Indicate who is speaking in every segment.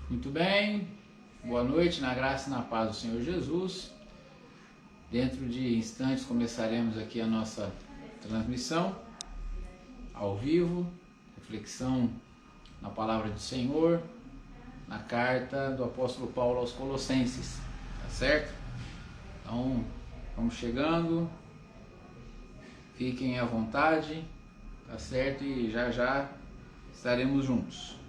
Speaker 1: Muito bem, boa noite, na graça e na paz do Senhor Jesus. Dentro de instantes começaremos aqui a nossa transmissão ao vivo, reflexão na palavra do Senhor, na carta do apóstolo Paulo aos Colossenses, tá certo? Então, vamos chegando, fiquem à vontade, tá certo? E já já estaremos juntos.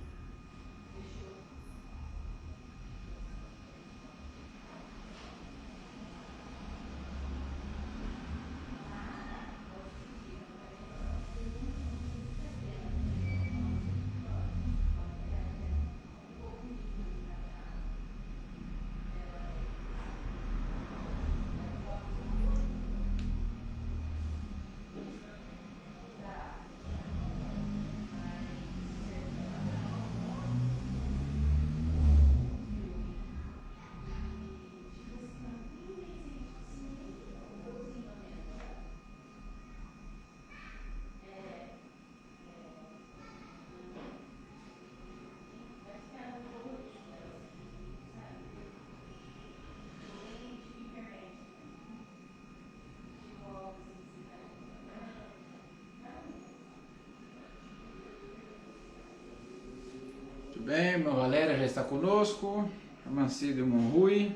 Speaker 1: Bem, irmão Valéria já está conosco, a Mancida e o irmão Rui.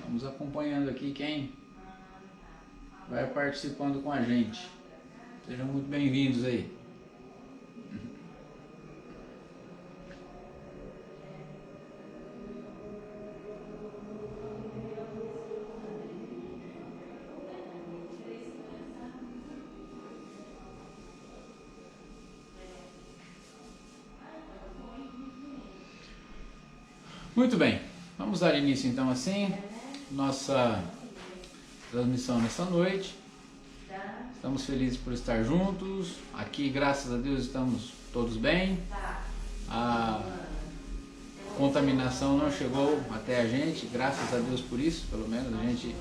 Speaker 1: Vamos acompanhando aqui quem vai participando com a gente. Sejam muito bem-vindos aí. Muito bem, vamos dar início então assim, nossa transmissão nessa noite. Estamos felizes por estar juntos, aqui graças a Deus estamos todos bem, a contaminação não chegou até a gente, graças a Deus por isso, pelo menos a gente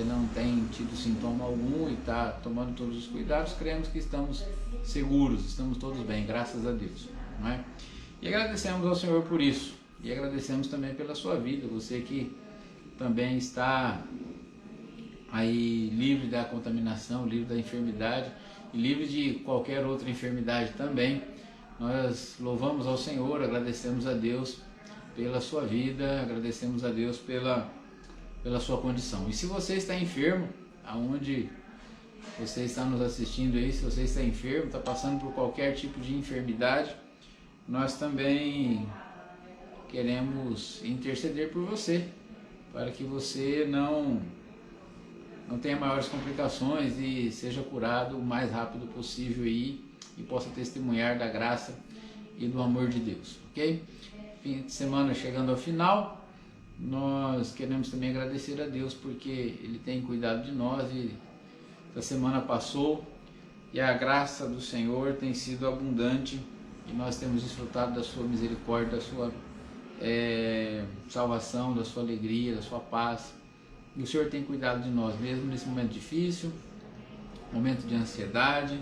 Speaker 1: não tem tido sintoma algum e está tomando todos os cuidados, cremos que estamos seguros, estamos todos bem, graças a Deus, não é? E agradecemos ao Senhor por isso. E agradecemos também pela sua vida, você que também está aí livre da contaminação, livre da enfermidade e livre de qualquer outra enfermidade também. Nós louvamos ao Senhor, agradecemos a Deus pela sua vida, agradecemos a Deus pela sua condição. E se você está enfermo, aonde você está nos assistindo aí, se você está enfermo, está passando por qualquer tipo de enfermidade, nós também queremos interceder por você, para que você não tenha maiores complicações e seja curado o mais rápido possível e possa testemunhar da graça e do amor de Deus, ok? Fim de semana chegando ao final, nós queremos também agradecer a Deus porque Ele tem cuidado de nós e a semana passou e a graça do Senhor tem sido abundante e nós temos desfrutado da sua misericórdia, da sua salvação, da sua alegria, da sua paz. E o Senhor tem cuidado de nós, mesmo nesse momento difícil, momento de ansiedade,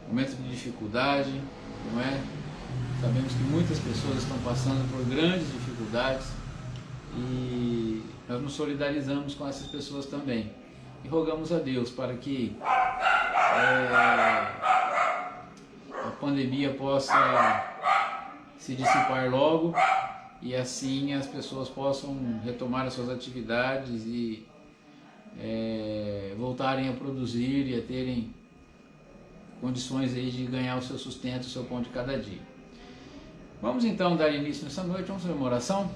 Speaker 1: momento de dificuldade, não é? Sabemos que muitas pessoas estão passando por grandes dificuldades e nós nos solidarizamos com essas pessoas também. E rogamos a Deus para que a pandemia possa se dissipar logo e assim as pessoas possam retomar as suas atividades e voltarem a produzir e a terem condições aí de ganhar o seu sustento, o seu pão de cada dia. Vamos então dar início nessa noite, vamos fazer uma oração,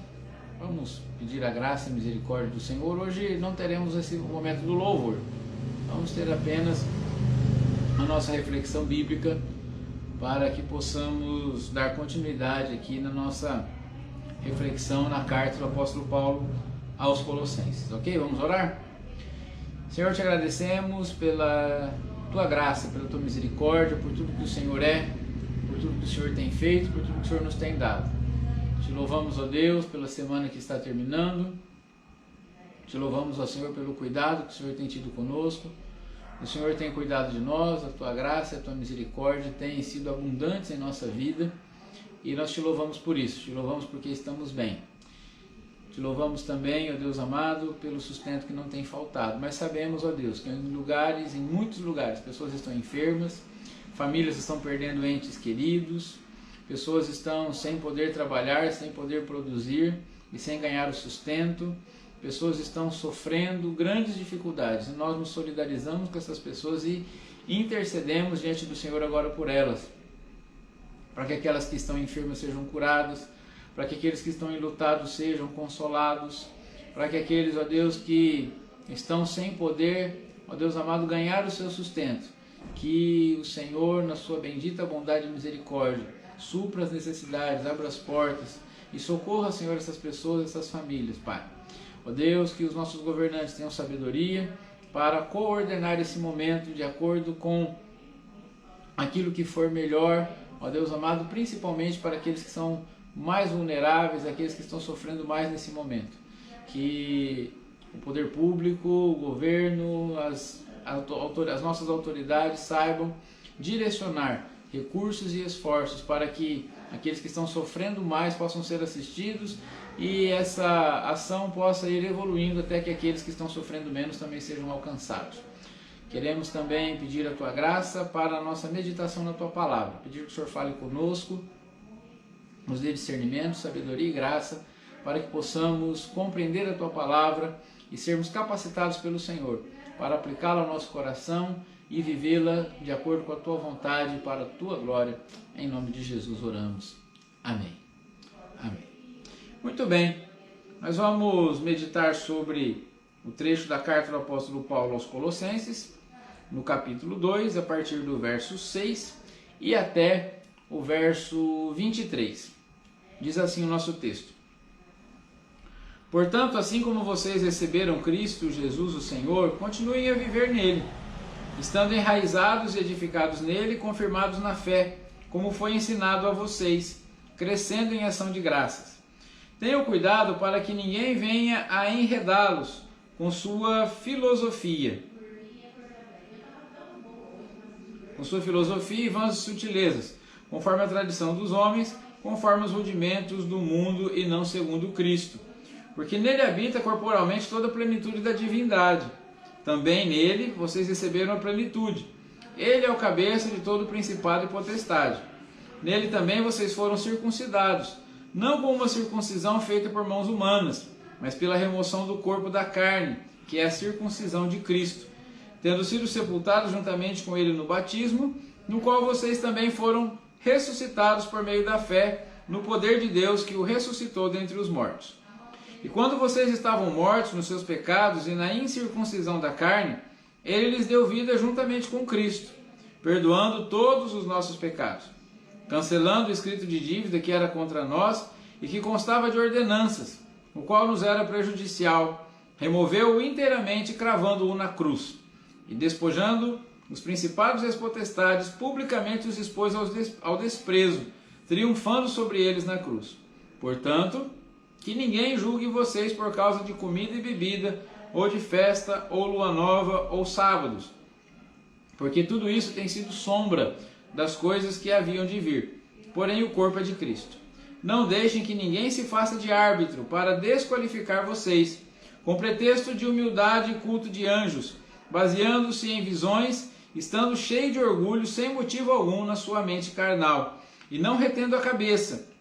Speaker 1: vamos pedir a graça e a misericórdia do Senhor. Hoje não teremos esse momento do louvor, vamos ter apenas a nossa reflexão bíblica para que possamos dar continuidade aqui na nossa reflexão na carta do apóstolo Paulo aos Colossenses, ok? Vamos orar? Senhor, te agradecemos pela tua graça, pela tua misericórdia, por tudo que o Senhor é, por tudo que o Senhor tem feito, por tudo que o Senhor nos tem dado. Te louvamos, ó Deus, pela semana que está terminando, te louvamos, ó Senhor, pelo cuidado que o Senhor tem tido conosco, O Senhor tem cuidado de nós, a Tua graça e a Tua misericórdia têm sido abundantes em nossa vida e nós Te louvamos por isso, Te louvamos porque estamos bem. Te louvamos também, ó Deus amado, pelo sustento que não tem faltado, mas sabemos, ó Deus, que em muitos lugares, pessoas estão enfermas, famílias estão perdendo entes queridos, pessoas estão sem poder trabalhar, sem poder produzir e sem ganhar o sustento, pessoas estão sofrendo grandes dificuldades e nós nos solidarizamos com essas pessoas e intercedemos diante do Senhor agora por elas, para que aquelas que estão enfermas sejam curadas, para que aqueles que estão enlutados sejam consolados, para que aqueles, ó Deus, que estão sem poder, ó Deus amado, ganhar o seu sustento, que o Senhor, na sua bendita bondade e misericórdia, supra as necessidades, abra as portas e socorra, Senhor, essas pessoas, essas famílias, Pai. Ó Deus, que os nossos governantes tenham sabedoria para coordenar esse momento de acordo com aquilo que for melhor, ó Deus amado, principalmente para aqueles que são mais vulneráveis, aqueles que estão sofrendo mais nesse momento. Que o poder público, o governo, as nossas autoridades saibam direcionar recursos e esforços para que aqueles que estão sofrendo mais possam ser assistidos e essa ação possa ir evoluindo até que aqueles que estão sofrendo menos também sejam alcançados. Queremos também pedir a Tua graça para a nossa meditação na Tua Palavra, pedir que o Senhor fale conosco, nos dê discernimento, sabedoria e graça, para que possamos compreender a Tua Palavra e sermos capacitados pelo Senhor para aplicá-la ao nosso coração e vivê-la de acordo com a Tua vontade e para a Tua glória. Em nome de Jesus oramos. Amém. Amém. Muito bem, nós vamos meditar sobre o trecho da carta do apóstolo Paulo aos Colossenses, no capítulo 2, a partir do verso 6 e até o verso 23. Diz assim o nosso texto: Portanto, assim como vocês receberam Cristo Jesus o Senhor, continuem a viver nele, estando enraizados e edificados nele, confirmados na fé, como foi ensinado a vocês, crescendo em ação de graças. Tenham cuidado para que ninguém venha a enredá-los com sua filosofia e vãs sutilezas, conforme a tradição dos homens, conforme os rudimentos do mundo e não segundo Cristo. Porque nele habita corporalmente toda a plenitude da divindade. Também nele vocês receberam a plenitude. Ele é o cabeça de todo principado e potestade. Nele também vocês foram circuncidados, não com uma circuncisão feita por mãos humanas, mas pela remoção do corpo da carne, que é a circuncisão de Cristo, tendo sido sepultados juntamente com ele no batismo, no qual vocês também foram ressuscitados por meio da fé no poder de Deus que o ressuscitou dentre os mortos. E quando vocês estavam mortos nos seus pecados e na incircuncisão da carne, ele lhes deu vida juntamente com Cristo, perdoando todos os nossos pecados, cancelando o escrito de dívida que era contra nós e que constava de ordenanças, o qual nos era prejudicial, removeu-o inteiramente, cravando-o na cruz, e despojando os principados e as potestades, publicamente os expôs ao desprezo, triunfando sobre eles na cruz. Portanto, que ninguém julgue vocês por causa de comida e bebida, ou de festa, ou lua nova, ou sábados, porque tudo isso tem sido sombra das coisas que haviam de vir, porém o corpo é de Cristo. Não deixem que ninguém se faça de árbitro para desqualificar vocês, com pretexto de humildade e culto de anjos, baseando-se em visões, estando cheio de orgulho sem motivo algum na sua mente carnal, e não retendo a cabeça,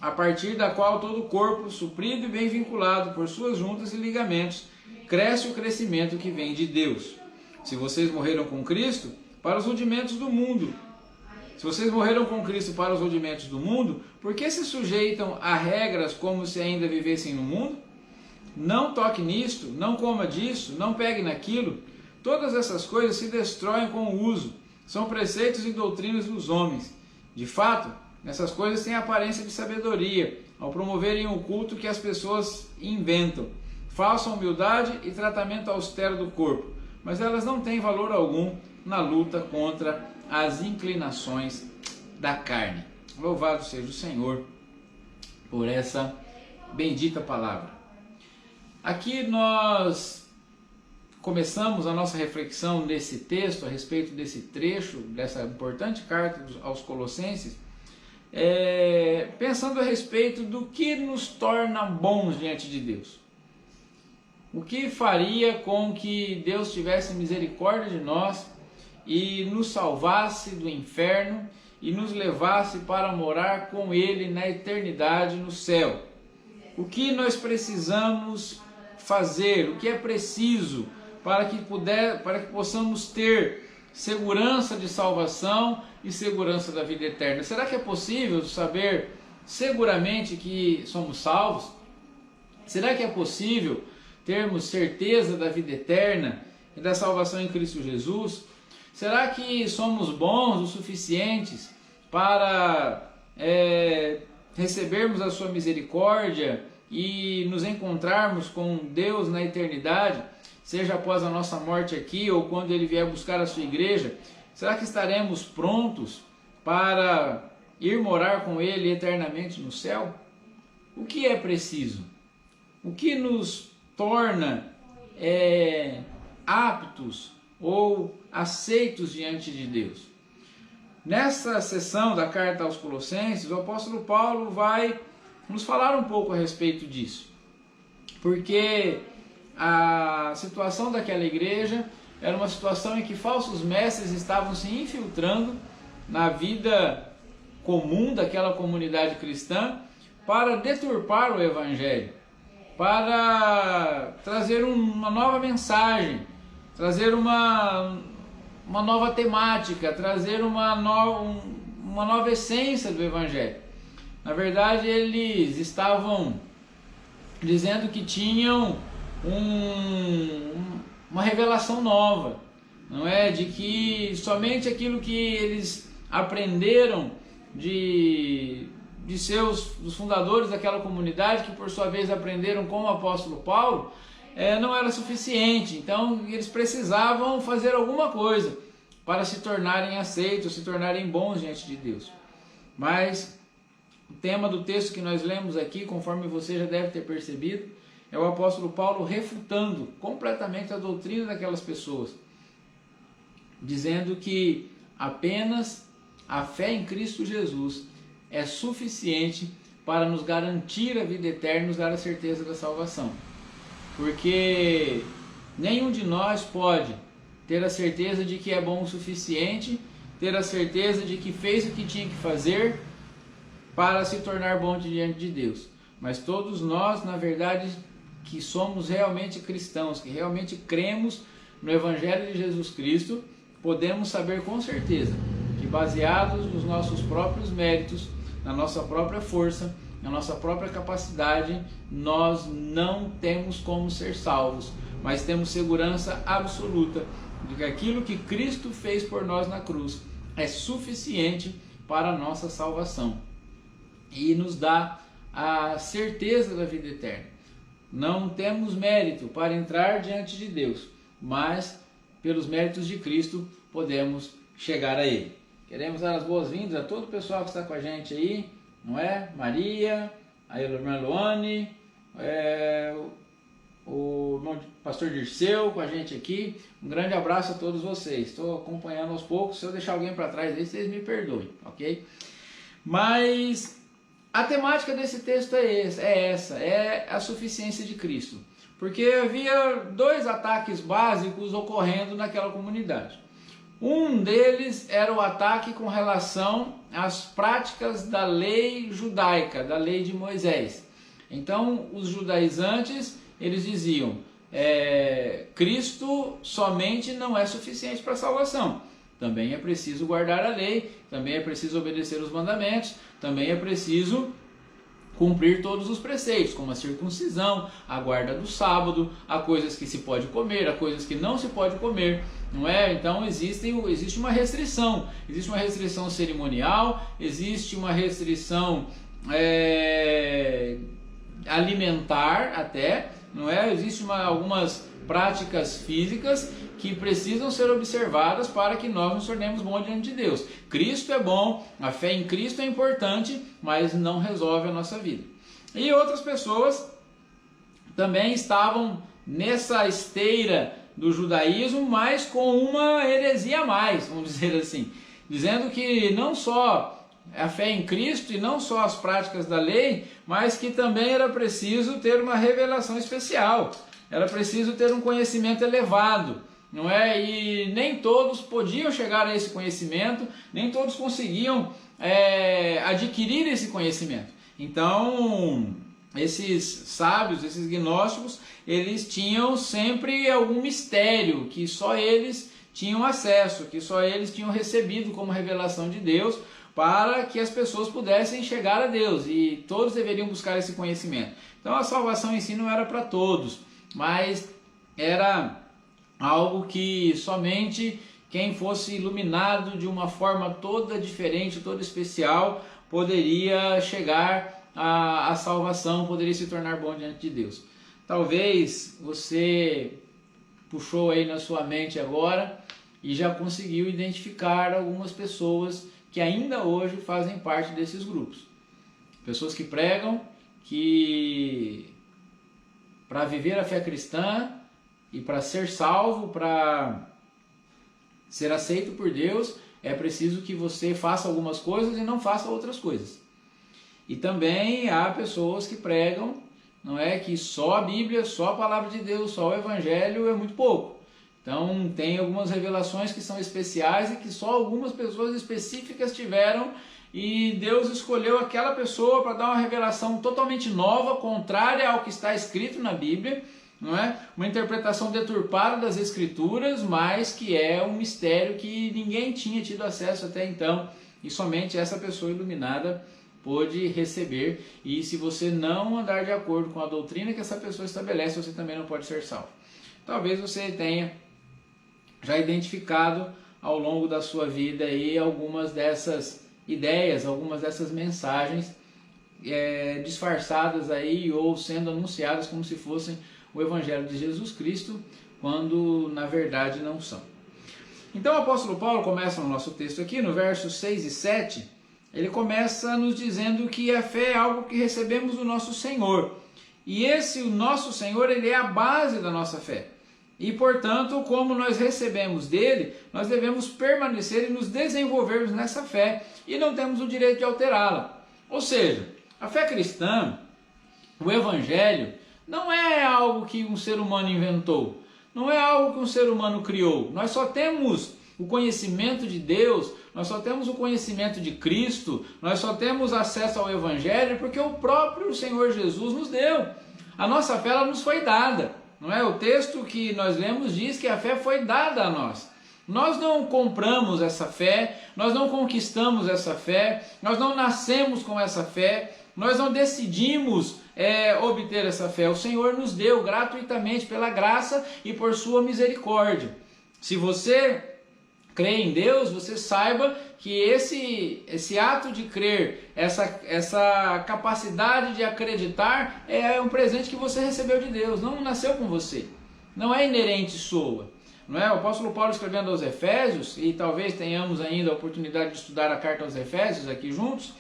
Speaker 1: a partir da qual todo o corpo, suprido e bem vinculado por suas juntas e ligamentos, cresce o crescimento que vem de Deus. Se vocês morreram com Cristo, para os rudimentos do mundo. Se vocês morreram com Cristo para os rudimentos do mundo, por que se sujeitam a regras como se ainda vivessem no mundo? Não toque nisto, não coma disso, não pegue naquilo. Todas essas coisas se destroem com o uso. São preceitos e doutrinas dos homens. De fato, essas coisas têm aparência de sabedoria, ao promoverem o culto que as pessoas inventam, falsa humildade e tratamento austero do corpo, mas elas não têm valor algum na luta contra as inclinações da carne. Louvado seja o Senhor por essa bendita palavra. Aqui nós começamos a nossa reflexão nesse texto, a respeito desse trecho, dessa importante carta aos Colossenses, pensando a respeito do que nos torna bons diante de Deus. O que faria com que Deus tivesse misericórdia de nós e nos salvasse do inferno e nos levasse para morar com Ele na eternidade no céu? O que nós precisamos fazer? O que é preciso para que possamos ter segurança de salvação e segurança da vida eterna? Será que é possível saber seguramente que somos salvos? Será que é possível termos certeza da vida eterna e da salvação em Cristo Jesus? Será que somos bons o suficientes para recebermos a sua misericórdia e nos encontrarmos com Deus na eternidade, seja após a nossa morte aqui ou quando Ele vier buscar a sua igreja? Será que estaremos prontos para ir morar com Ele eternamente no céu? O que é preciso? O que nos torna aptos ou aceitos diante de Deus? Nessa sessão da carta aos Colossenses, o apóstolo Paulo vai nos falar um pouco a respeito disso, porque a situação daquela igreja era uma situação em que falsos mestres estavam se infiltrando na vida comum daquela comunidade cristã para deturpar o evangelho, para trazer uma nova mensagem, trazer uma nova temática, trazer uma nova essência do evangelho. Na verdade, eles estavam dizendo que tinham uma revelação nova, não é? De que somente aquilo que eles aprenderam dos fundadores daquela comunidade, que por sua vez aprenderam com o apóstolo Paulo, não era suficiente. Então eles precisavam fazer alguma coisa para se tornarem aceitos, se tornarem bons diante de Deus. Mas o tema do texto que nós lemos aqui, conforme você já deve ter percebido, é o apóstolo Paulo refutando completamente a doutrina daquelas pessoas, dizendo que apenas a fé em Cristo Jesus é suficiente para nos garantir a vida eterna, nos dar a certeza da salvação. Porque nenhum de nós pode ter a certeza de que é bom o suficiente, ter a certeza de que fez o que tinha que fazer para se tornar bom diante de Deus. Mas todos nós, na verdade, que somos realmente cristãos, que realmente cremos no Evangelho de Jesus Cristo, podemos saber com certeza que, baseados nos nossos próprios méritos, na nossa própria força, na nossa própria capacidade, nós não temos como ser salvos, mas temos segurança absoluta de que aquilo que Cristo fez por nós na cruz é suficiente para a nossa salvação e nos dá a certeza da vida eterna. Não temos mérito para entrar diante de Deus, mas pelos méritos de Cristo podemos chegar a Ele. Queremos dar as boas-vindas a todo o pessoal que está com a gente aí, não é? Maria, a irmã Luane, o pastor Dirceu com a gente aqui. Um grande abraço a todos vocês. Estou acompanhando aos poucos. Se eu deixar alguém para trás aí, vocês me perdoem, ok? Mas a temática desse texto é a suficiência de Cristo. Porque havia dois ataques básicos ocorrendo naquela comunidade. Um deles era o ataque com relação às práticas da lei judaica, da lei de Moisés. Então, os judaizantes, eles diziam, Cristo somente não é suficiente para a salvação. Também é preciso guardar a lei, também é preciso obedecer os mandamentos, também é preciso cumprir todos os preceitos, como a circuncisão, a guarda do sábado, há coisas que se pode comer, há coisas que não se pode comer, não é? Então existe uma restrição cerimonial, existe uma restrição alimentar até, não é? Existem algumas práticas físicas que precisam ser observadas para que nós nos tornemos bons diante de Deus. Cristo é bom, a fé em Cristo é importante, mas não resolve a nossa vida. E outras pessoas também estavam nessa esteira do judaísmo, mas com uma heresia a mais, vamos dizer assim, dizendo que não só a fé em Cristo e não só as práticas da lei, mas que também era preciso ter uma revelação especial, era preciso ter um conhecimento elevado, não é? E nem todos podiam chegar a esse conhecimento, nem todos conseguiam adquirir esse conhecimento. Então, esses sábios, esses gnósticos, eles tinham sempre algum mistério que só eles tinham acesso, que só eles tinham recebido como revelação de Deus, para que as pessoas pudessem chegar a Deus, e todos deveriam buscar esse conhecimento. Então a salvação em si não era para todos, mas era algo que somente quem fosse iluminado de uma forma toda diferente, toda especial, poderia chegar à salvação, poderia se tornar bom diante de Deus. Talvez você puxou aí na sua mente agora e já conseguiu identificar algumas pessoas que ainda hoje fazem parte desses grupos. Pessoas que pregam que para viver a fé cristã e para ser salvo, para ser aceito por Deus, é preciso que você faça algumas coisas e não faça outras coisas. E também há pessoas que pregam, não é, que só a Bíblia, só a palavra de Deus, só o Evangelho é muito pouco. Então tem algumas revelações que são especiais e que só algumas pessoas específicas tiveram, e Deus escolheu aquela pessoa para dar uma revelação totalmente nova, contrária ao que está escrito na Bíblia, não é? Uma interpretação deturpada das Escrituras, mas que é um mistério que ninguém tinha tido acesso até então, e somente essa pessoa iluminada pôde receber. E se você não andar de acordo com a doutrina que essa pessoa estabelece, você também não pode ser salvo. Talvez você tenha já identificado ao longo da sua vida aí algumas dessas ideias, algumas dessas mensagens disfarçadas aí, ou sendo anunciadas como se fossem o Evangelho de Jesus Cristo, quando na verdade não são. Então o apóstolo Paulo começa no nosso texto aqui, no versos 6 e 7, ele começa nos dizendo que a fé é algo que recebemos do nosso Senhor, e esse, o nosso Senhor, ele é a base da nossa fé. E, portanto, como nós recebemos dele, nós devemos permanecer e nos desenvolvermos nessa fé, e não temos o direito de alterá-la. Ou seja, a fé cristã, o Evangelho, não é algo que um ser humano inventou, não é algo que um ser humano criou. Nós só temos o conhecimento de Deus, nós só temos o conhecimento de Cristo, nós só temos acesso ao Evangelho porque o próprio Senhor Jesus nos deu. A nossa fé, ela nos foi dada. Não é? O texto que nós lemos diz que a fé foi dada a nós. Nós não compramos essa fé, nós não conquistamos essa fé, nós não nascemos com essa fé, nós não decidimos obter essa fé. O Senhor nos deu gratuitamente pela graça e por sua misericórdia. Se você crê em Deus, você saiba que esse ato de crer, essa capacidade de acreditar é um presente que você recebeu de Deus, não nasceu com você, não é inerente sua. Não é? O apóstolo Paulo, escrevendo aos Efésios, e talvez tenhamos ainda a oportunidade de estudar a carta aos Efésios aqui juntos,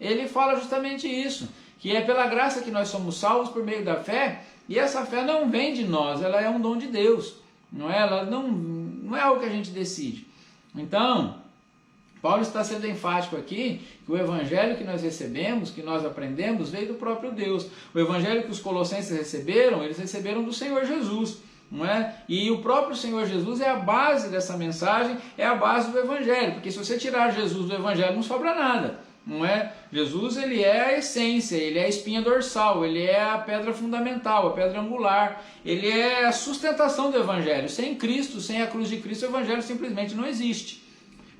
Speaker 1: ele fala justamente isso, que é pela graça que nós somos salvos por meio da fé, e essa fé não vem de nós, ela é um dom de Deus, não é? Ela não é algo que a gente decide. Então, Paulo está sendo enfático aqui que o Evangelho que nós recebemos, que nós aprendemos, veio do próprio Deus. O Evangelho que os colossenses receberam, eles receberam do Senhor Jesus, não é? E o próprio Senhor Jesus é a base dessa mensagem, é a base do Evangelho, porque se você tirar Jesus do Evangelho não sobra nada, não é? Jesus, ele é a essência, ele é a espinha dorsal, ele é a pedra fundamental, a pedra angular, ele é a sustentação do Evangelho. Sem Cristo, sem a cruz de Cristo, o Evangelho simplesmente não existe.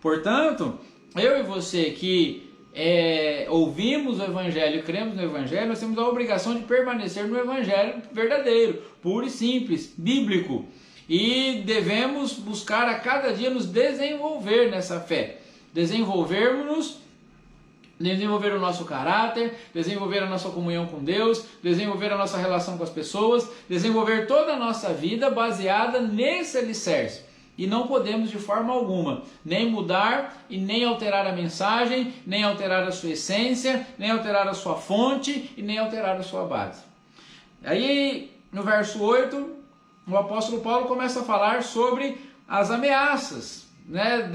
Speaker 1: Portanto, eu e você que ouvimos o Evangelho e cremos no Evangelho, nós temos a obrigação de permanecer no Evangelho verdadeiro, puro e simples, bíblico. E devemos buscar a cada dia nos desenvolver nessa fé, desenvolver o nosso caráter, desenvolver a nossa comunhão com Deus, desenvolver a nossa relação com as pessoas, desenvolver toda a nossa vida baseada nesse alicerce. E não podemos de forma alguma nem mudar e nem alterar a mensagem, nem alterar a sua essência, nem alterar a sua fonte e nem alterar a sua base. Aí no verso 8 o apóstolo Paulo começa a falar sobre as ameaças, né,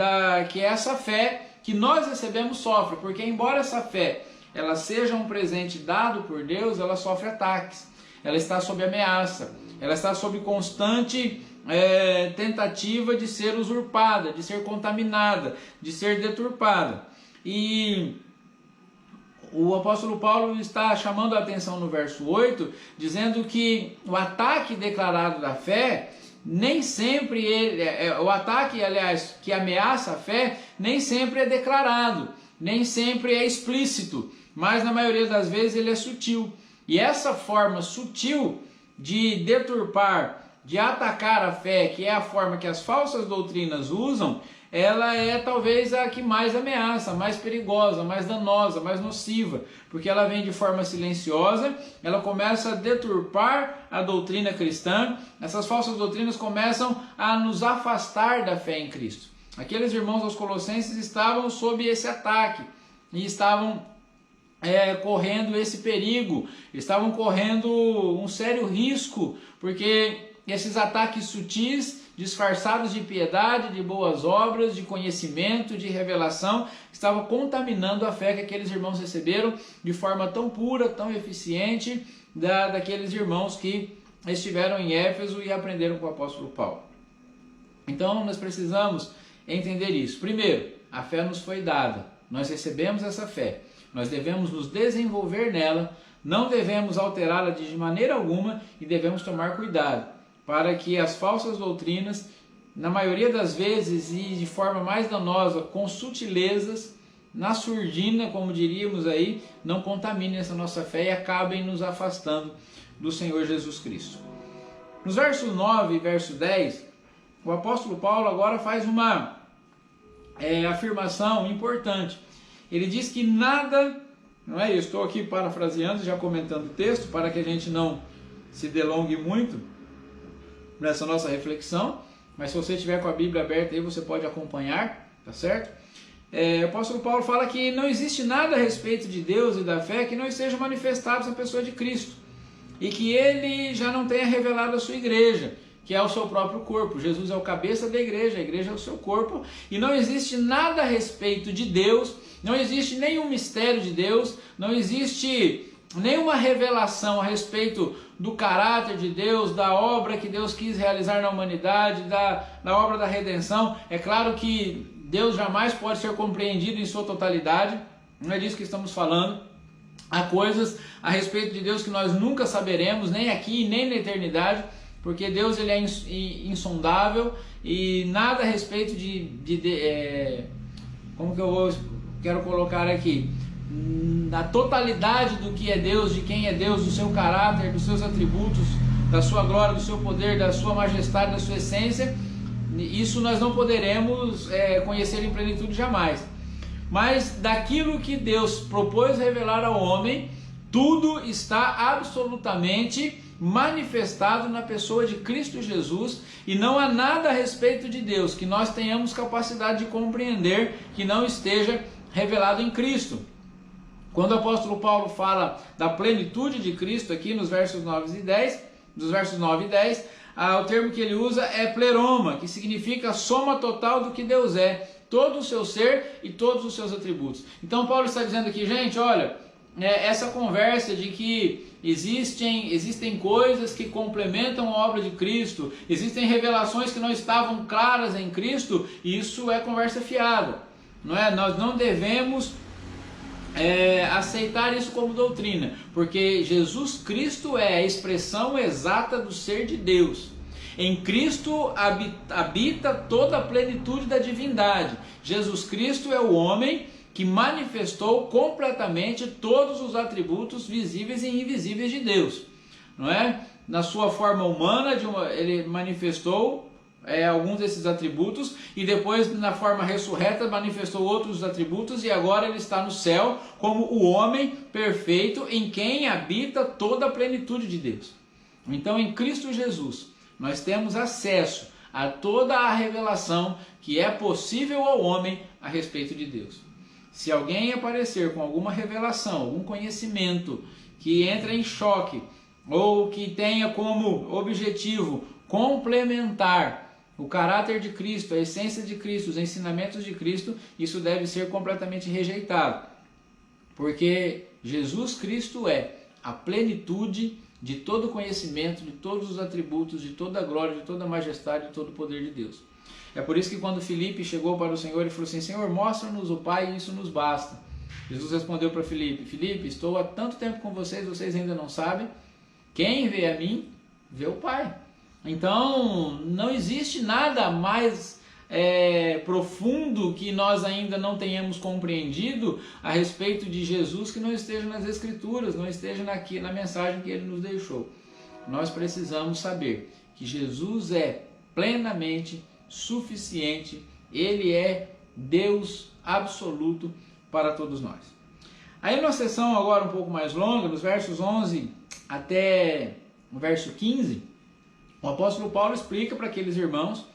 Speaker 1: que essa fé que nós recebemos sofre, porque embora essa fé ela seja um presente dado por Deus, ela sofre ataques, ela está sob ameaça, ela está sob constante tentativa de ser usurpada, de ser contaminada, de ser deturpada. E o apóstolo Paulo está chamando a atenção no verso 8, dizendo que o ataque declarado da fé, nem sempre o ataque, aliás, que ameaça a fé, nem sempre é declarado, nem sempre é explícito, mas na maioria das vezes ele é sutil. E essa forma sutil de deturpar, de atacar a fé, que é a forma que as falsas doutrinas usam, ela é talvez a que mais ameaça, mais perigosa, mais danosa, mais nociva, porque ela vem de forma silenciosa, ela começa a deturpar a doutrina cristã, essas falsas doutrinas começam a nos afastar da fé em Cristo. Aqueles irmãos aos Colossenses estavam sob esse ataque, e estavam correndo esse perigo, estavam correndo um sério risco, porque esses ataques sutis, disfarçados de piedade, de boas obras, de conhecimento, de revelação, estavam contaminando a fé que aqueles irmãos receberam de forma tão pura, tão eficiente, daqueles irmãos que estiveram em Éfeso e aprenderam com o apóstolo Paulo. Então nós precisamos entender isso. Primeiro, a fé nos foi dada, nós recebemos essa fé, nós devemos nos desenvolver nela, não devemos alterá-la de maneira alguma e devemos tomar cuidado para que as falsas doutrinas, na maioria das vezes e de forma mais danosa, com sutilezas, na surdina, como diríamos aí, não contaminem essa nossa fé e acabem nos afastando do Senhor Jesus Cristo. Nos versos 9 e verso 10, o apóstolo Paulo agora faz uma afirmação importante. Ele diz que nada, não é? Eu estou aqui parafraseando, já comentando o texto, para que a gente não se delongue muito nessa nossa reflexão, mas se você estiver com a Bíblia aberta aí, você pode acompanhar, tá certo? O apóstolo Paulo fala que não existe nada a respeito de Deus e da fé que não esteja manifestado na pessoa de Cristo, e que ele já não tenha revelado a sua igreja, que é o seu próprio corpo. Jesus é o cabeça da igreja, a igreja é o seu corpo, e não existe nada a respeito de Deus, não existe nenhum mistério de Deus, não existe nenhuma revelação a respeito do caráter de Deus, da obra que Deus quis realizar na humanidade, da obra da redenção. É claro que Deus jamais pode ser compreendido em sua totalidade, não é disso que estamos falando. Há coisas a respeito de Deus que nós nunca saberemos, nem aqui nem na eternidade, porque Deus ele é insondável, e nada a respeito como que quero colocar aqui, da totalidade do que é Deus, de quem é Deus, do seu caráter, dos seus atributos, da sua glória, do seu poder, da sua majestade, da sua essência, isso nós não poderemos conhecer em plenitude jamais. Mas daquilo que Deus propôs revelar ao homem, tudo está absolutamente manifestado na pessoa de Cristo Jesus, e não há nada a respeito de Deus que nós tenhamos capacidade de compreender que não esteja revelado em Cristo. Quando o apóstolo Paulo fala da plenitude de Cristo aqui nos versos 9 e 10, o termo que ele usa é pleroma, que significa a soma total do que Deus é, todo o seu ser e todos os seus atributos. Então Paulo está dizendo aqui, gente, olha, essa conversa de que existem coisas que complementam a obra de Cristo, existem revelações que não estavam claras em Cristo, isso é conversa fiada, não é? Nós não devemos aceitar isso como doutrina, porque Jesus Cristo é a expressão exata do ser de Deus. Em Cristo habita toda a plenitude da divindade. Jesus Cristo é o homem que manifestou completamente todos os atributos visíveis e invisíveis de Deus, não é? Na sua forma humana, ele manifestou alguns desses atributos, e depois na forma ressurreta manifestou outros atributos, e agora ele está no céu como o homem perfeito em quem habita toda a plenitude de Deus. Então em Cristo Jesus nós temos acesso a toda a revelação que é possível ao homem a respeito de Deus. Se alguém aparecer com alguma revelação, algum conhecimento que entra em choque, ou que tenha como objetivo complementar o caráter de Cristo, a essência de Cristo, os ensinamentos de Cristo, isso deve ser completamente rejeitado. Porque Jesus Cristo é a plenitude de todo o conhecimento, de todos os atributos, de toda a glória, de toda a majestade, de todo o poder de Deus. É por isso que quando Filipe chegou para o Senhor e falou assim: Senhor, mostra-nos o Pai e isso nos basta. Jesus respondeu para Filipe: Filipe, estou há tanto tempo com vocês, vocês ainda não sabem? Quem vê a mim, vê o Pai. Então, não existe nada mais profundo que nós ainda não tenhamos compreendido a respeito de Jesus que não esteja nas Escrituras, não esteja na mensagem que Ele nos deixou. Nós precisamos saber que Jesus é plenamente suficiente, Ele é Deus absoluto para todos nós. Aí numa sessão agora um pouco mais longa, nos versos 11 até o verso 15, o apóstolo Paulo explica para aqueles irmãos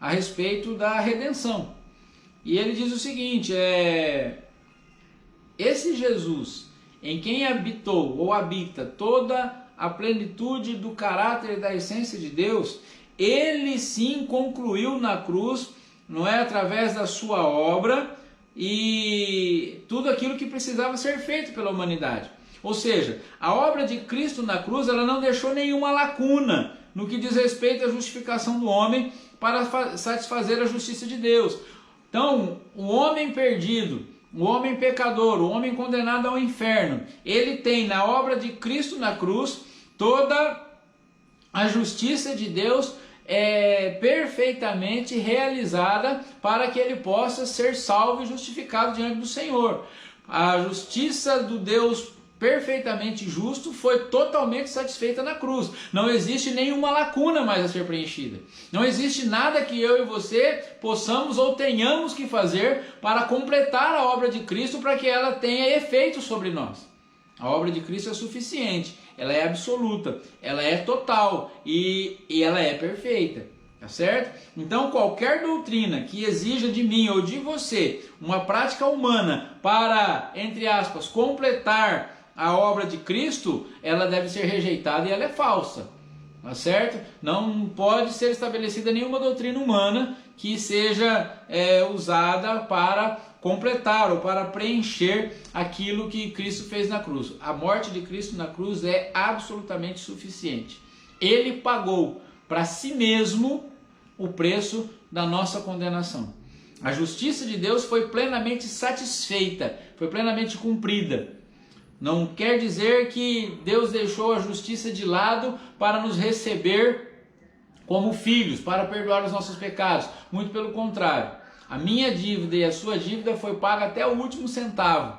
Speaker 1: a respeito da redenção. E ele diz o seguinte, esse Jesus em quem habitou ou habita toda a plenitude do caráter e da essência de Deus, ele sim concluiu na cruz, não é, através da sua obra e tudo aquilo que precisava ser feito pela humanidade. Ou seja, a obra de Cristo na cruz, ela não deixou nenhuma lacuna no que diz respeito à justificação do homem para satisfazer a justiça de Deus. Então, o homem perdido, o homem pecador, o homem condenado ao inferno, ele tem na obra de Cristo na cruz toda a justiça de Deus perfeitamente realizada para que ele possa ser salvo e justificado diante do Senhor. A justiça do Deus perfeitamente justo foi totalmente satisfeita na cruz. Não existe nenhuma lacuna mais a ser preenchida. Não existe nada que eu e você possamos ou tenhamos que fazer para completar a obra de Cristo para que ela tenha efeito sobre nós. A obra de Cristo é suficiente, ela é absoluta, ela é total e ela é perfeita, tá certo? Então qualquer doutrina que exija de mim ou de você uma prática humana para, entre aspas, completar a obra de Cristo, ela deve ser rejeitada e ela é falsa, tá certo? Não pode ser estabelecida nenhuma doutrina humana que seja usada para completar ou para preencher aquilo que Cristo fez na cruz. A morte de Cristo na cruz é absolutamente suficiente. Ele pagou para si mesmo o preço da nossa condenação. A justiça de Deus foi plenamente satisfeita, foi plenamente cumprida. Não quer dizer que Deus deixou a justiça de lado para nos receber como filhos, para perdoar os nossos pecados. Muito pelo contrário. A minha dívida e a sua dívida foi paga até o último centavo.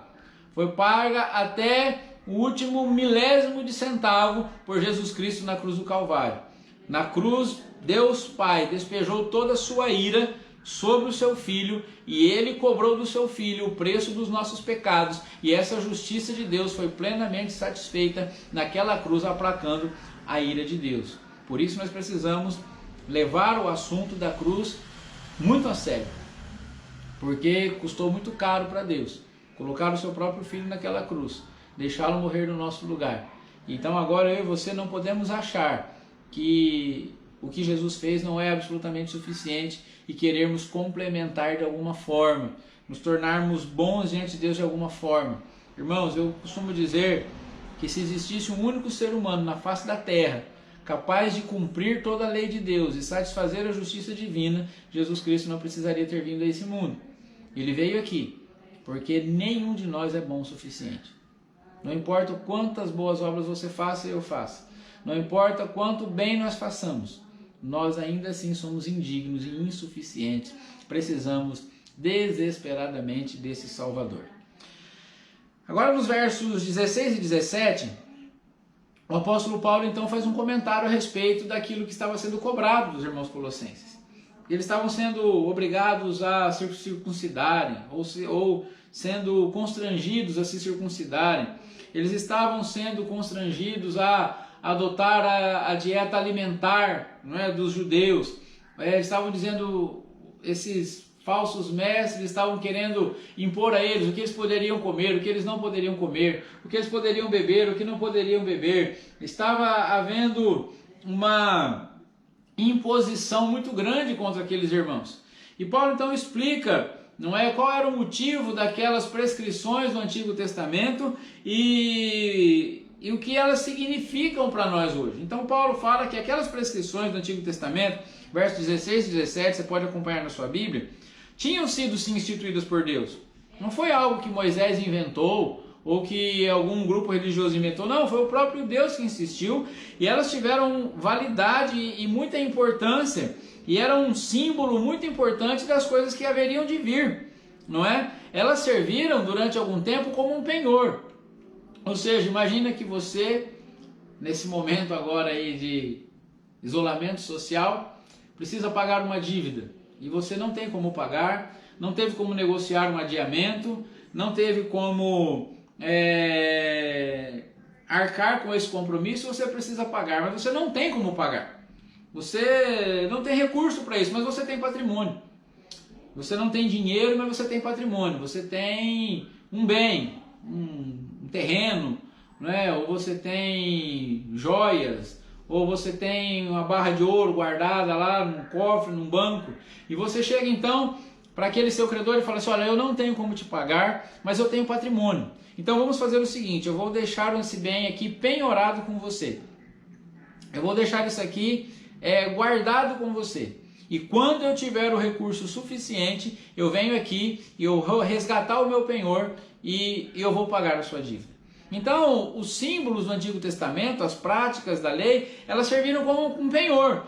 Speaker 1: Foi paga até o último milésimo de centavo por Jesus Cristo na cruz do Calvário. Na cruz, Deus Pai despejou toda a sua ira sobre o seu Filho e Ele cobrou do seu Filho o preço dos nossos pecados, e essa justiça de Deus foi plenamente satisfeita naquela cruz, aplacando a ira de Deus. Por isso nós precisamos levar o assunto da cruz muito a sério, porque custou muito caro para Deus colocar o seu próprio Filho naquela cruz, deixá-lo morrer no nosso lugar. Então agora eu e você não podemos achar que o que Jesus fez não é absolutamente suficiente e querermos complementar de alguma forma, nos tornarmos bons diante de Deus de alguma forma. Irmãos, eu costumo dizer que se existisse um único ser humano na face da terra capaz de cumprir toda a lei de Deus e satisfazer a justiça divina, Jesus Cristo não precisaria ter vindo a esse mundo. Ele veio aqui porque nenhum de nós é bom o suficiente. Não importa quantas boas obras você faça e eu faça, não importa quanto bem nós façamos, nós ainda assim somos indignos e insuficientes. Precisamos desesperadamente desse Salvador. Agora nos versos 16 e 17, o apóstolo Paulo então faz um comentário a respeito daquilo que estava sendo cobrado dos irmãos colossenses. Eles estavam sendo obrigados a se circuncidarem, ou sendo constrangidos a se circuncidarem. Eles estavam sendo constrangidos a adotar a dieta alimentar, não é, dos judeus. Estavam dizendo, esses falsos mestres estavam querendo impor a eles o que eles poderiam comer, o que eles não poderiam comer, o que eles poderiam beber, o que não poderiam beber. Estava havendo uma imposição muito grande contra aqueles irmãos. E Paulo então explica, não é, qual era o motivo daquelas prescrições do Antigo Testamento e o que elas significam para nós hoje. Então Paulo fala que aquelas prescrições do Antigo Testamento, versos 16 e 17, você pode acompanhar na sua Bíblia, tinham sido sim instituídas por Deus. Não foi algo que Moisés inventou ou que algum grupo religioso inventou, não, foi o próprio Deus que insistiu, e elas tiveram validade e muita importância, e eram um símbolo muito importante das coisas que haveriam de vir, não é? Elas serviram durante algum tempo como um penhor, ou seja, imagina que você, nesse momento agora aí de isolamento social, precisa pagar uma dívida, e você não tem como pagar, não teve como negociar um adiamento, não teve como arcar com esse compromisso, você precisa pagar, mas você não tem como pagar, você não tem recurso para isso, mas você tem patrimônio, você não tem dinheiro, mas você tem patrimônio, você tem um bem, um terreno, não é? Ou você tem joias, ou você tem uma barra de ouro guardada lá num cofre, num banco, e você chega então para aquele seu credor e fala assim, olha, eu não tenho como te pagar, mas eu tenho patrimônio. Então vamos fazer o seguinte, eu vou deixar esse bem aqui penhorado com você. Eu vou deixar isso aqui guardado com você. E quando eu tiver o recurso suficiente, eu venho aqui e eu vou resgatar o meu penhor e eu vou pagar a sua dívida. Então, os símbolos do Antigo Testamento, as práticas da lei, elas serviram como um penhor.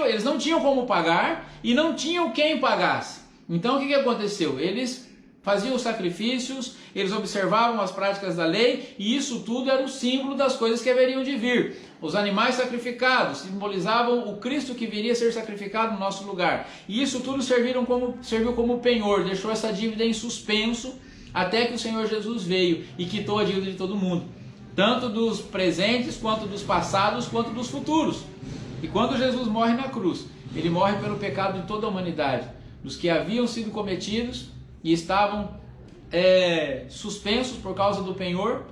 Speaker 1: Eles não tinham como pagar e não tinham quem pagasse. Então, o que aconteceu? Eles faziam os sacrifícios, eles observavam as práticas da lei, e isso tudo era o símbolo das coisas que haveriam de vir. Os animais sacrificados simbolizavam o Cristo que viria a ser sacrificado no nosso lugar. E isso tudo serviu como penhor, deixou essa dívida em suspenso, até que o Senhor Jesus veio e quitou a dívida de todo mundo. Tanto dos presentes, quanto dos passados, quanto dos futuros. E quando Jesus morre na cruz, ele morre pelo pecado de toda a humanidade, dos que haviam sido cometidos e estavam suspensos por causa do penhor,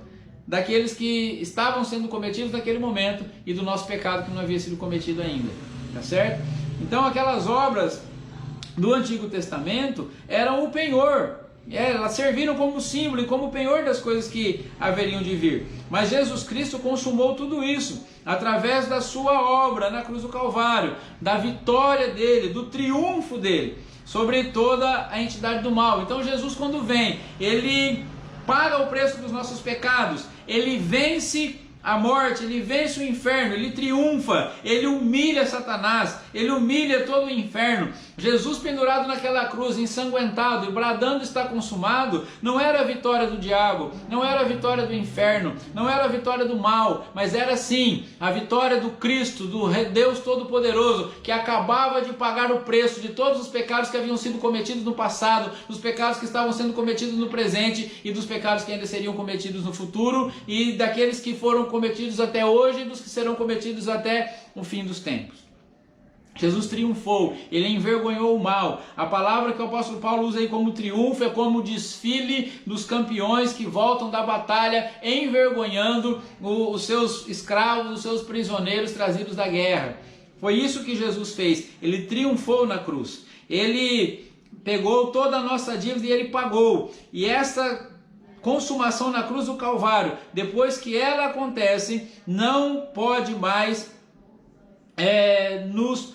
Speaker 1: daqueles que estavam sendo cometidos naquele momento e do nosso pecado que não havia sido cometido ainda, tá certo? Então aquelas obras do Antigo Testamento eram o penhor, elas serviram como símbolo e como penhor das coisas que haveriam de vir. Mas Jesus Cristo consumou tudo isso através da sua obra na cruz do Calvário, da vitória dele, do triunfo dele sobre toda a entidade do mal. Então Jesus, quando vem, ele paga o preço dos nossos pecados, ele vence a morte, ele vence o inferno, ele triunfa, ele humilha Satanás, ele humilha todo o inferno. Jesus pendurado naquela cruz, ensanguentado e bradando está consumado, não era a vitória do diabo, não era a vitória do inferno, não era a vitória do mal, mas era sim a vitória do Cristo, do Deus Todo-Poderoso, que acabava de pagar o preço de todos os pecados que haviam sido cometidos no passado, dos pecados que estavam sendo cometidos no presente e dos pecados que ainda seriam cometidos no futuro, e daqueles que foram cometidos até hoje e dos que serão cometidos até o fim dos tempos. Jesus triunfou, ele envergonhou o mal. A palavra que o apóstolo Paulo usa aí como triunfo é como desfile dos campeões que voltam da batalha envergonhando os seus escravos, os seus prisioneiros trazidos da guerra. Foi isso que Jesus fez, ele triunfou na cruz, ele pegou toda a nossa dívida e ele pagou. E essa consumação na cruz do Calvário, depois que ela acontece, não pode mais nos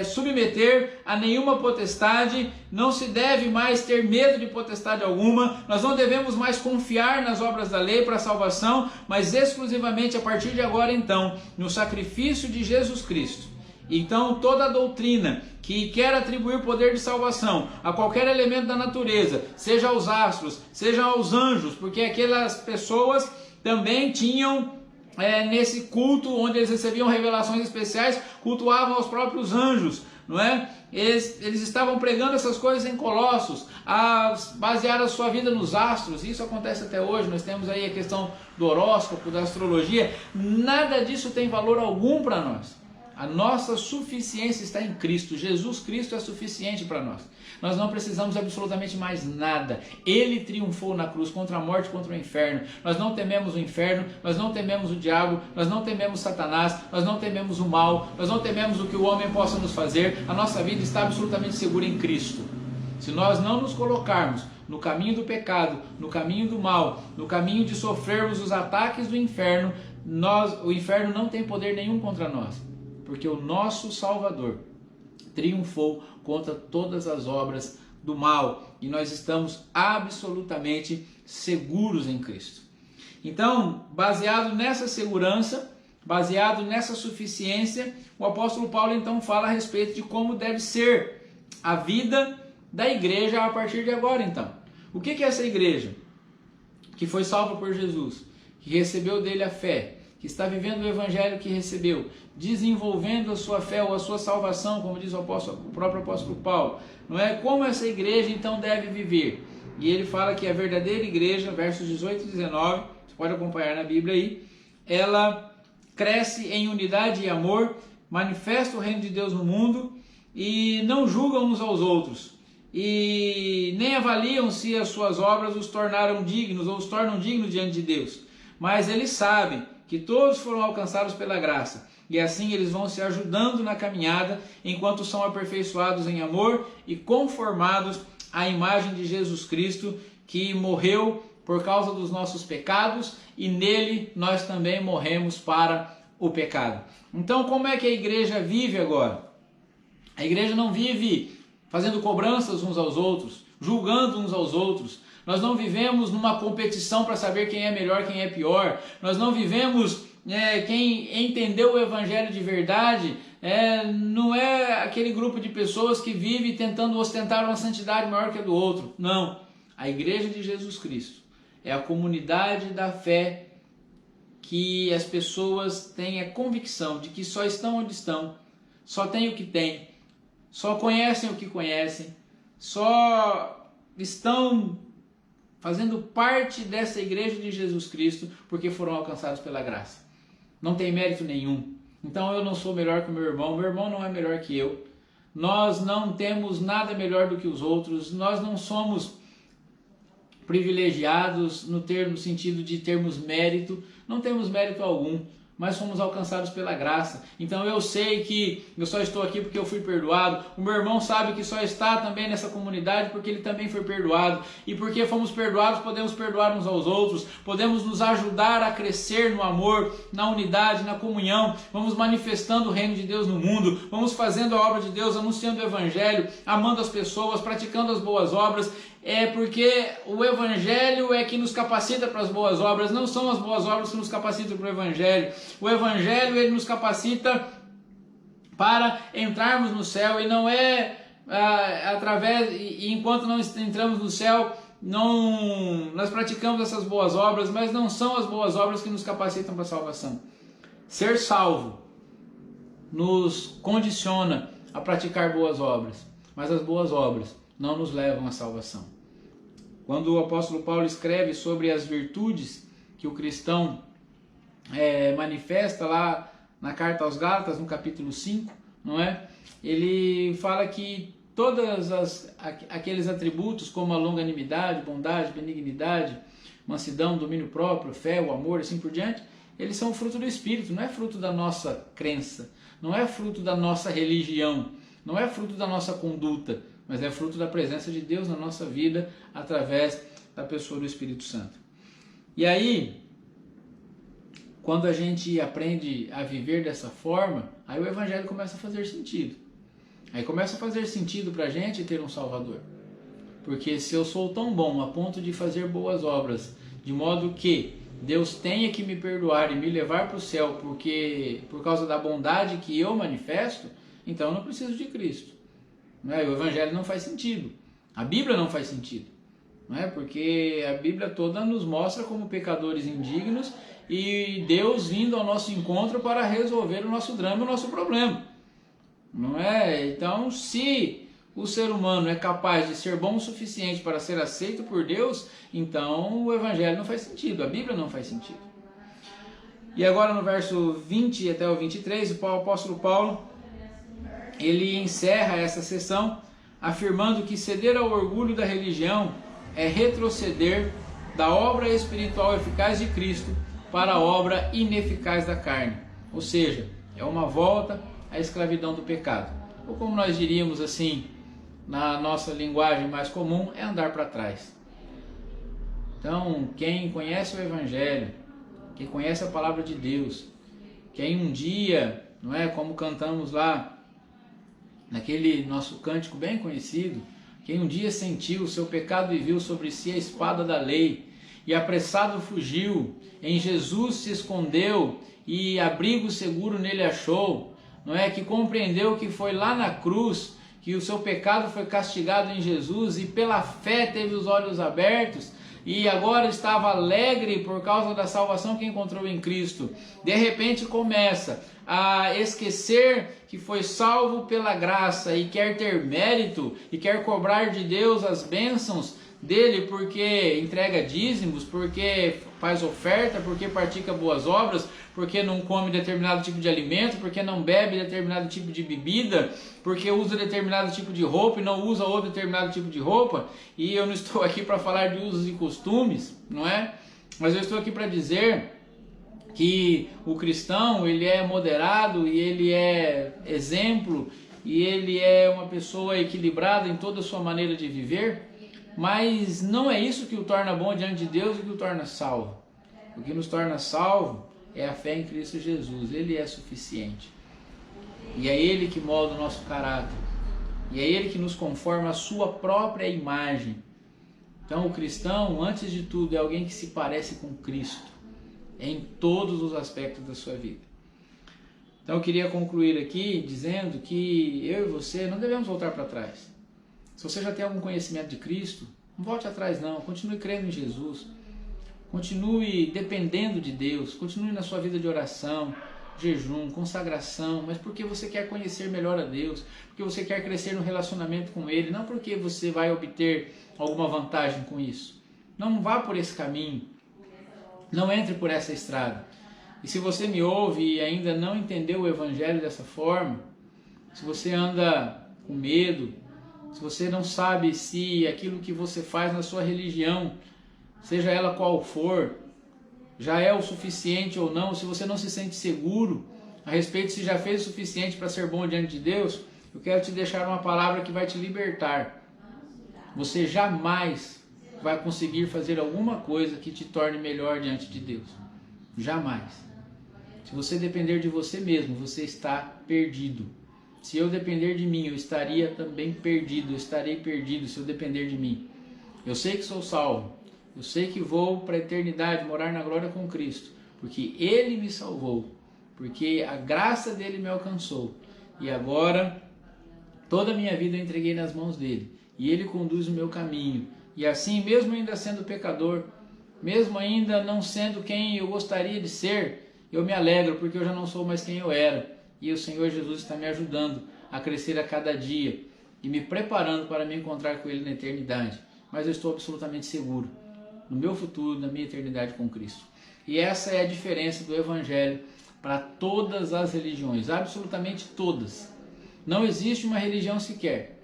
Speaker 1: submeter a nenhuma potestade, não se deve mais ter medo de potestade alguma, nós não devemos mais confiar nas obras da lei para a salvação, mas exclusivamente a partir de agora então, no sacrifício de Jesus Cristo. Então toda a doutrina que quer atribuir poder de salvação a qualquer elemento da natureza, seja aos astros, seja aos anjos, porque aquelas pessoas também tinham nesse culto onde eles recebiam revelações especiais, cultuavam aos próprios anjos, não é? Eles estavam pregando essas coisas em Colossos, a basear a sua vida nos astros. Isso acontece até hoje. Nós temos aí a questão do horóscopo, da astrologia. Nada disso tem valor algum para nós. A nossa suficiência está em Cristo. Jesus Cristo é suficiente para nós. Nós não precisamos absolutamente mais nada. Ele triunfou na cruz contra a morte, contra o inferno. Nós não tememos o inferno, nós não tememos o diabo, nós não tememos Satanás, nós não tememos o mal, nós não tememos o que o homem possa nos fazer. A nossa vida está absolutamente segura em Cristo. Se nós não nos colocarmos no caminho do pecado, no caminho do mal, no caminho de sofrermos os ataques do inferno, o inferno não tem poder nenhum contra nós, porque o nosso Salvador triunfou contra todas as obras do mal e nós estamos absolutamente seguros em Cristo. Então, baseado nessa segurança, baseado nessa suficiência, o apóstolo Paulo então fala a respeito de como deve ser a vida da igreja a partir de agora. Então, o que é essa igreja que foi salva por Jesus, que recebeu dele a fé, que está vivendo o evangelho que recebeu, desenvolvendo a sua fé ou a sua salvação, como diz o próprio apóstolo Paulo, não é? Como essa igreja então deve viver? E ele fala que a verdadeira igreja, versos 18 e 19, você pode acompanhar na Bíblia aí, ela cresce em unidade e amor, manifesta o reino de Deus no mundo e não julga uns aos outros, e nem avaliam se as suas obras os tornaram dignos ou os tornam dignos diante de Deus, mas eles sabem que todos foram alcançados pela graça, e assim eles vão se ajudando na caminhada, enquanto são aperfeiçoados em amor e conformados à imagem de Jesus Cristo, que morreu por causa dos nossos pecados, e nele nós também morremos para o pecado. Então, como é que a igreja vive agora? A igreja não vive fazendo cobranças uns aos outros, julgando uns aos outros. Nós não vivemos numa competição para saber quem é melhor, quem é pior. Nós não vivemos quem entendeu o evangelho de verdade. Não é aquele grupo de pessoas que vive tentando ostentar uma santidade maior que a do outro. Não. A igreja de Jesus Cristo é a comunidade da fé que as pessoas têm a convicção de que só estão onde estão, só têm o que têm, só conhecem o que conhecem, só estão fazendo parte dessa igreja de Jesus Cristo porque foram alcançados pela graça. Não tem mérito nenhum. Então eu não sou melhor que o meu irmão não é melhor que eu. Nós não temos nada melhor do que os outros, nós não somos privilegiados no sentido de termos mérito, não temos mérito algum, mas fomos alcançados pela graça. Então eu sei que eu só estou aqui porque eu fui perdoado. O meu irmão sabe que só está também nessa comunidade porque ele também foi perdoado. E porque fomos perdoados, podemos perdoar uns aos outros. Podemos nos ajudar a crescer no amor, na unidade, na comunhão. Vamos manifestando o reino de Deus no mundo. Vamos fazendo a obra de Deus, anunciando o evangelho, amando as pessoas, praticando as boas obras. É porque o evangelho é que nos capacita para as boas obras, não são as boas obras que nos capacitam para o evangelho. O evangelho ele nos capacita para entrarmos no céu, e não é enquanto não entramos no céu, nós praticamos essas boas obras, mas não são as boas obras que nos capacitam para a salvação. Ser salvo nos condiciona a praticar boas obras, mas as boas obras não nos levam à salvação. Quando o apóstolo Paulo escreve sobre as virtudes que o cristão manifesta lá na carta aos Gálatas, no capítulo 5, não é? Ele fala que todos aqueles atributos como a longanimidade, bondade, benignidade, mansidão, domínio próprio, fé, o amor, assim por diante, eles são fruto do Espírito, não é fruto da nossa crença, não é fruto da nossa religião, não é fruto da nossa conduta, mas é fruto da presença de Deus na nossa vida através da pessoa do Espírito Santo. E aí, quando a gente aprende a viver dessa forma, aí o evangelho começa a fazer sentido. Aí começa a fazer sentido para a gente ter um Salvador. Porque se eu sou tão bom a ponto de fazer boas obras, de modo que Deus tenha que me perdoar e me levar para o céu por causa da bondade que eu manifesto, então eu não preciso de Cristo. O evangelho não faz sentido, a Bíblia não faz sentido, porque a Bíblia toda nos mostra como pecadores indignos e Deus vindo ao nosso encontro para resolver o nosso drama, o nosso problema, não é? Então, se o ser humano é capaz de ser bom o suficiente para ser aceito por Deus, então o evangelho não faz sentido, a Bíblia não faz sentido. E agora no verso 20 até o 23, o apóstolo Paulo, ele encerra essa sessão afirmando que ceder ao orgulho da religião é retroceder da obra espiritual eficaz de Cristo para a obra ineficaz da carne. Ou seja, é uma volta à escravidão do pecado. Ou como nós diríamos assim, na nossa linguagem mais comum, é andar para trás. Então, quem conhece o Evangelho, quem conhece a palavra de Deus, quem um dia, não é, como cantamos lá, naquele nosso cântico bem conhecido, quem um dia sentiu o seu pecado e viu sobre si a espada da lei, e apressado fugiu, em Jesus se escondeu, e abrigo seguro nele achou, não é, que compreendeu que foi lá na cruz, que o seu pecado foi castigado em Jesus, e pela fé teve os olhos abertos, e agora estava alegre por causa da salvação que encontrou em Cristo. De repente começa a esquecer que foi salvo pela graça e quer ter mérito e quer cobrar de Deus as bênçãos dele porque entrega dízimos, porque faz oferta, porque pratica boas obras, porque não come determinado tipo de alimento, porque não bebe determinado tipo de bebida, porque usa determinado tipo de roupa e não usa outro determinado tipo de roupa. E eu não estou aqui para falar de usos e costumes, não é? Mas eu estou aqui para dizer que o cristão, ele é moderado e ele é exemplo e ele é uma pessoa equilibrada em toda a sua maneira de viver, mas não é isso que o torna bom diante de Deus e que o torna salvo. O que nos torna salvo é a fé em Cristo Jesus. Ele é suficiente. E é Ele que molda o nosso caráter. E é Ele que nos conforma à sua própria imagem. Então o cristão, antes de tudo, é alguém que se parece com Cristo em todos os aspectos da sua vida. Então eu queria concluir aqui dizendo que eu e você não devemos voltar para trás. Se você já tem algum conhecimento de Cristo, não volte atrás não, continue crendo em Jesus, continue dependendo de Deus, continue na sua vida de oração, jejum, consagração, mas porque você quer conhecer melhor a Deus, porque você quer crescer no relacionamento com Ele, não porque você vai obter alguma vantagem com isso. Não vá por esse caminho, não entre por essa estrada. E se você me ouve e ainda não entendeu o Evangelho dessa forma, se você anda com medo, se você não sabe se aquilo que você faz na sua religião, seja ela qual for, já é o suficiente ou não, se você não se sente seguro a respeito se já fez o suficiente para ser bom diante de Deus, eu quero te deixar uma palavra que vai te libertar. Você jamais vai conseguir fazer alguma coisa que te torne melhor diante de Deus. Jamais. Se você depender de você mesmo, você está perdido. Se eu depender de mim, eu estaria também perdido. Eu estarei perdido se eu depender de mim. Eu sei que sou salvo. Eu sei que vou para a eternidade morar na glória com Cristo. Porque Ele me salvou. Porque a graça dEle me alcançou. E agora, toda a minha vida eu entreguei nas mãos dEle. E Ele conduz o meu caminho. E assim, mesmo ainda sendo pecador, mesmo ainda não sendo quem eu gostaria de ser, eu me alegro porque eu já não sou mais quem eu era. E o Senhor Jesus está me ajudando a crescer a cada dia e me preparando para me encontrar com Ele na eternidade. Mas eu estou absolutamente seguro no meu futuro, na minha eternidade com Cristo. E essa é a diferença do Evangelho para todas as religiões, absolutamente todas. Não existe uma religião sequer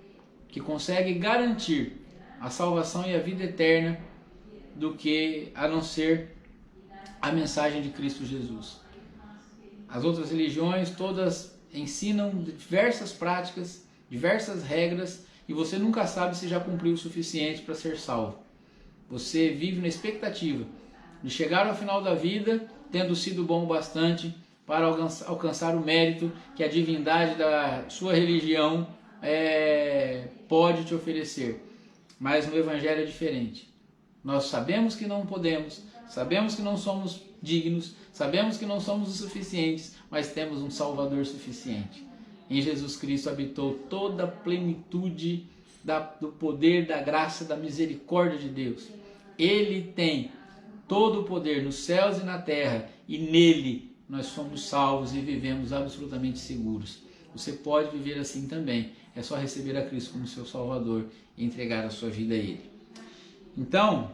Speaker 1: que consegue garantir a salvação e a vida eterna do que a não ser a mensagem de Cristo Jesus. As outras religiões todas ensinam diversas práticas, diversas regras, e você nunca sabe se já cumpriu o suficiente para ser salvo. Você vive na expectativa de chegar ao final da vida tendo sido bom bastante para alcançar o mérito que a divindade da sua religião pode te oferecer. Mas no Evangelho é diferente. Nós sabemos que não podemos, sabemos que não somos dignos, sabemos que não somos o suficientes, mas temos um Salvador suficiente. Em Jesus Cristo habitou toda a plenitude do poder, da graça, da misericórdia de Deus. Ele tem todo o poder nos céus e na terra, e nele nós somos salvos e vivemos absolutamente seguros. Você pode viver assim também. É só receber a Cristo como seu Salvador e entregar a sua vida a Ele. Então,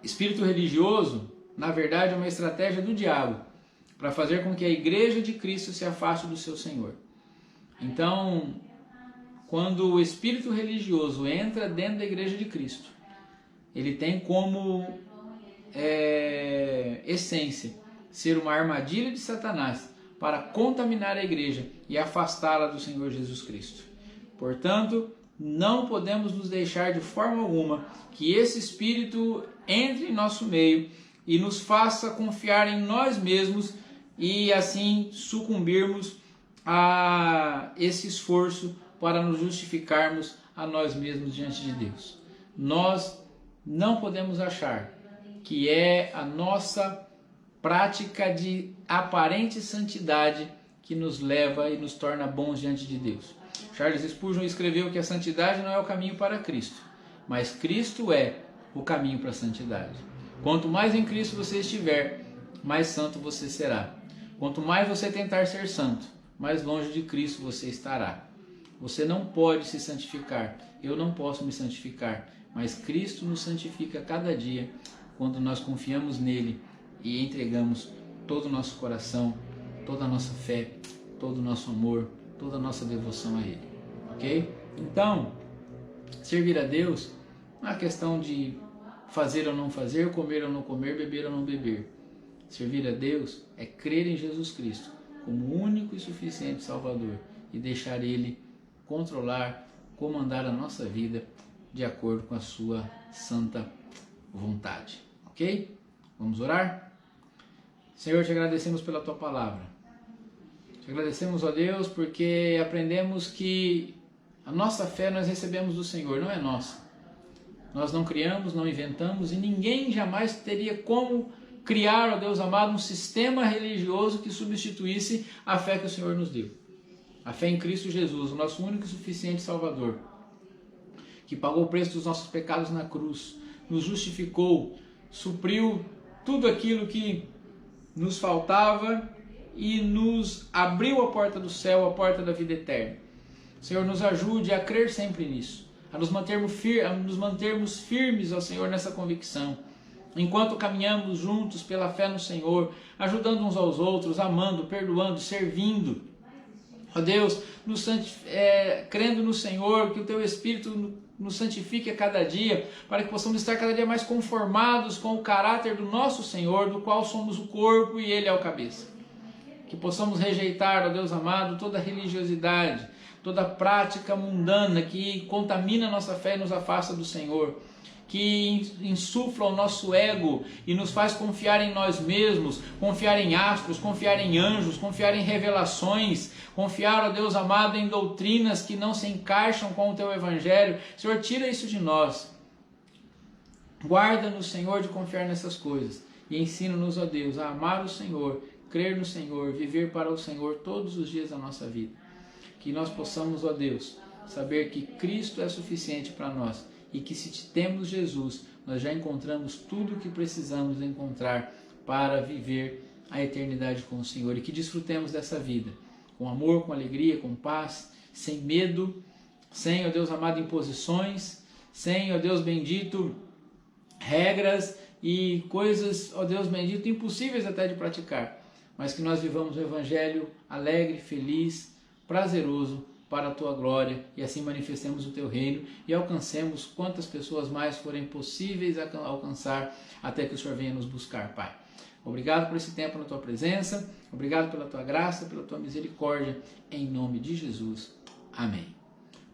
Speaker 1: espírito religioso, na verdade, é uma estratégia do diabo para fazer com que a igreja de Cristo se afaste do seu Senhor. Então, quando o espírito religioso entra dentro da igreja de Cristo, ele tem como essência ser uma armadilha de Satanás para contaminar a igreja e afastá-la do Senhor Jesus Cristo. Portanto, não podemos nos deixar de forma alguma que esse espírito entre em nosso meio e nos faça confiar em nós mesmos e assim sucumbirmos a esse esforço para nos justificarmos a nós mesmos diante de Deus. Nós não podemos achar que é a nossa prática de aparente santidade que nos leva e nos torna bons diante de Deus. Charles Spurgeon escreveu que a santidade não é o caminho para Cristo, mas Cristo é o caminho para a santidade. Quanto mais em Cristo você estiver, mais santo você será. Quanto mais você tentar ser santo, mais longe de Cristo você estará. Você não pode se santificar, eu não posso me santificar, mas Cristo nos santifica cada dia quando nós confiamos nele e entregamos todo o nosso coração, toda a nossa fé, todo o nosso amor, toda a nossa devoção a ele. Ok? Então, servir a Deus não é questão de fazer ou não fazer, comer ou não comer, beber ou não beber. Servir a Deus é crer em Jesus Cristo como único e suficiente Salvador e deixar ele controlar, comandar a nossa vida de acordo com a sua santa vontade. Ok? Vamos orar? Senhor, te agradecemos pela tua palavra. Te agradecemos, ó Deus, porque aprendemos que a nossa fé nós recebemos do Senhor, não é nossa. Nós não criamos, não inventamos e ninguém jamais teria como criar, ó Deus amado, um sistema religioso que substituísse a fé que o Senhor nos deu. A fé em Cristo Jesus, o nosso único e suficiente Salvador, que pagou o preço dos nossos pecados na cruz, nos justificou, supriu tudo aquilo que nos faltava e nos abriu a porta do céu, a porta da vida eterna. Senhor, nos ajude a crer sempre nisso, a nos mantermos firmes, ó Senhor, nessa convicção, enquanto caminhamos juntos pela fé no Senhor, ajudando uns aos outros, amando, perdoando, servindo. Ó Deus, crendo no Senhor, que o Teu Espírito nos santifique a cada dia, para que possamos estar cada dia mais conformados com o caráter do nosso Senhor, do qual somos o corpo e Ele é o cabeça. Que possamos rejeitar, ó Deus amado, toda religiosidade, toda prática mundana que contamina a nossa fé e nos afasta do Senhor, que insufla o nosso ego e nos faz confiar em nós mesmos, confiar em astros, confiar em anjos, confiar em revelações, confiar, ó Deus amado, em doutrinas que não se encaixam com o Teu Evangelho. Senhor, tira isso de nós. Guarda-nos, Senhor, de confiar nessas coisas e ensina-nos, ó Deus, a amar o Senhor, crer no Senhor, viver para o Senhor todos os dias da nossa vida. Que nós possamos, ó Deus, saber que Cristo é suficiente para nós e que se temos Jesus, nós já encontramos tudo o que precisamos encontrar para viver a eternidade com o Senhor e que desfrutemos dessa vida com amor, com alegria, com paz, sem medo, sem, ó Deus amado, imposições, sem, ó Deus bendito, regras e coisas, ó Deus bendito, impossíveis até de praticar, mas que nós vivamos o Evangelho alegre, feliz, prazeroso para a Tua glória e assim manifestemos o Teu reino e alcancemos quantas pessoas mais forem possíveis alcançar até que o Senhor venha nos buscar, Pai. Obrigado por esse tempo na Tua presença, obrigado pela Tua graça, pela Tua misericórdia, em nome de Jesus. Amém.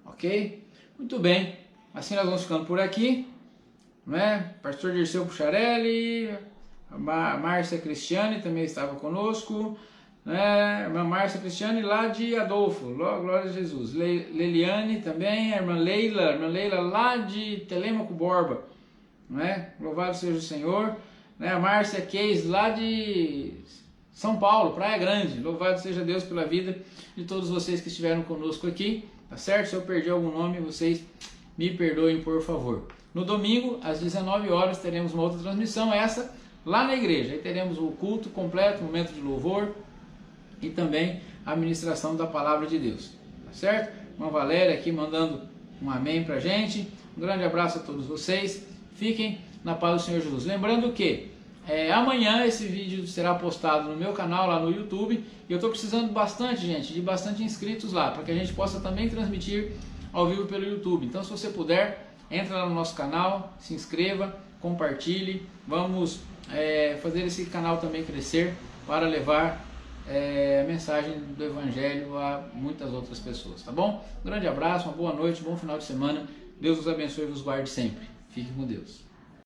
Speaker 1: Ok? Muito bem, assim nós vamos ficando por aqui, não é? Pastor Dirceu Pucharelli, a Márcia Cristiane também estava conosco, né? Irmã Márcia Cristiane lá de Adolfo, glória a Jesus. Leliane também, a irmã Leila lá de Telêmaco Borba, não é? Louvado seja o Senhor. Né? A Márcia Keis lá de São Paulo, Praia Grande. Louvado seja Deus pela vida de todos vocês que estiveram conosco aqui, tá certo? Se eu perdi algum nome, vocês me perdoem, por favor. No domingo, às 19 horas, teremos uma outra transmissão, essa lá na igreja. Aí teremos o culto completo, momento de louvor e também a ministração da palavra de Deus, tá certo? Irmã Valéria aqui mandando um amém pra gente. Um grande abraço a todos vocês. Fiquem na paz do Senhor Jesus. Lembrando que Amanhã esse vídeo será postado no meu canal lá no YouTube e eu estou precisando bastante, gente, de bastante inscritos lá, para que a gente possa também transmitir ao vivo pelo YouTube. Então, se você puder, entra lá no nosso canal, se inscreva, compartilhe, vamos fazer esse canal também crescer para levar a mensagem do Evangelho a muitas outras pessoas, tá bom? Um grande abraço, uma boa noite, um bom final de semana, Deus os abençoe e vos guarde sempre. Fique com Deus.